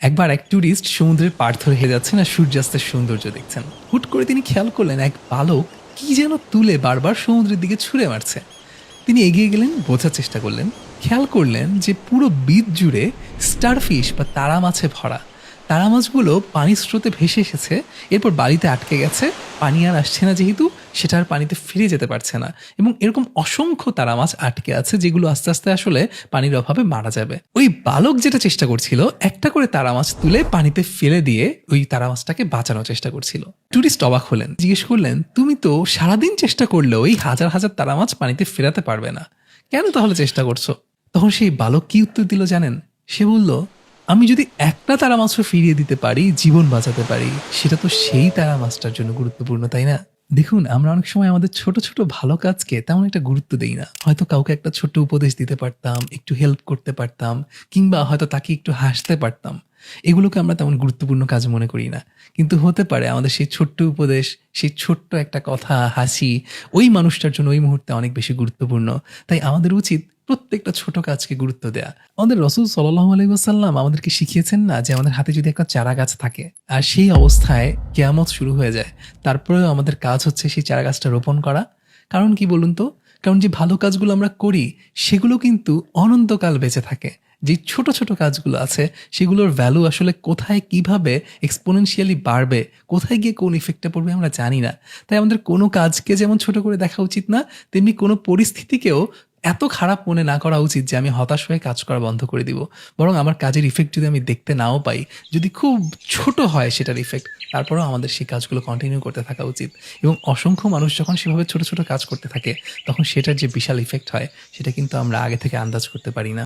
একবার এক ট্যুরিস্ট সমুদ্রের পাড় ধরে হেঁটে যাচ্ছেন আর সূর্যাস্তের সৌন্দর্য দেখছেন। হুট করে তিনি খেয়াল করলেন এক বালক কি যেন তুলে বারবার সমুদ্রের দিকে ছুঁড়ে মারছে। তিনি এগিয়ে গেলেন, বোঝার চেষ্টা করলেন, খেয়াল করলেন যে পুরো বীথ জুড়ে স্টারফিশ বা তারা মাছে ভরা। তারা মাছগুলো পানির স্রোতে ভেসে এসেছে, এরপর বালিতে আটকে গেছে। পানি আর আসছে না যেহেতু, সেটা আর পানিতে ফিরে যেতে পারছে না, এবং এরকম অসংখ্য তারা মাছ আটকে আছে যেগুলো আস্তে আস্তে আসলে পানির অভাবে মারা যাবে। ওই বালক যেটা চেষ্টা করছিল, একটা করে তারা মাছ তুলে পানিতে ফেলে দিয়ে ওই তারা মাছটাকে বাঁচানোর চেষ্টা করছিল। টুরিস্ট অবাক হলেন, জিজ্ঞেস করলেন, তুমি তো সারাদিন চেষ্টা করলেও ওই হাজার হাজার তারা মাছ পানিতে ফেরাতে পারবে না, কেন তাহলে চেষ্টা করছো? তখন সেই বালক কি উত্তর দিল জানেন? সে বলল, আমি যদি একটা তারা মাছও ফিরিয়ে দিতে পারি, জীবন বাঁচাতে পারি, সেটা তো সেই তারা মাছটার জন্য গুরুত্বপূর্ণ, তাই না? দেখুন, আমরা অনেক সময় আমাদের ছোট ছোট ভালো কাজকে তেমন একটা গুরুত্ব দেই না। হয়তো কাউকে একটা ছোট্ট উপদেশ দিতে পারতাম, একটু হেল্প করতে পারতাম, কিংবা হয়তো তাকে একটু হাসতে পারতাম। এগুলোকে আমরা তেমন গুরুত্বপূর্ণ কাজ মনে করি না। কিন্তু হতে পারে আমাদের সেই ছোট্ট উপদেশ, সেই ছোট্ট একটা কথা, হাসি, ওই মানুষটার জন্য ওই মুহূর্তে অনেক বেশি গুরুত্বপূর্ণ। তাই আমাদের উচিত প্রত্যেকটা ছোট কাজকে গুরুত্ব দেয়া। আমাদের রসুল সাল্লাল্লাহু আলাইহি ওয়াসাল্লাম আমাদেরকে শিখিয়েছেন না যে আমাদের হাতে যদি একটা চারা গাছ থাকে আর সেই অবস্থায় কিয়ামত শুরু হয়ে যায়, তারপরেও আমাদের কাজ হচ্ছে সেই চারা গাছটা রোপণ করা। কারণ কি বলুন তো? কারণ যে ভালো কাজগুলো আমরা করি সেগুলো কিন্তু অনন্তকাল বেঁচে থাকে। যে ছোট ছোট কাজগুলো আছে সেগুলোর ভ্যালু আসলে কোথায় কিভাবে এক্সপোনেনশিয়ালি বাড়বে, কোথায় গিয়ে কোন ইফেক্টটা পড়বে আমরা জানি না। তাই আমাদের কোনো কাজকে যেমন ছোট করে দেখা উচিত না, তেমনি কোনো পরিস্থিতিকেও এত খারাপ মনে না করা উচিত যে আমি হতাশ হয়ে কাজ করা বন্ধ করে দিব। বরং আমার কাজের ইফেক্ট যদি আমি দেখতে নাও পাই, যদি খুব ছোট হয় সেটার ইফেক্ট, তারপরেও আমাদের সেই কাজগুলো কন্টিনিউ করতে থাকা উচিত। এবং অসংখ্য মানুষ যখন সেভাবে ছোট ছোট কাজ করতে থাকে, তখন সেটার যে বিশাল ইফেক্ট হয় সেটা কিন্তু আমরা আগে থেকে আন্দাজ করতে পারি না।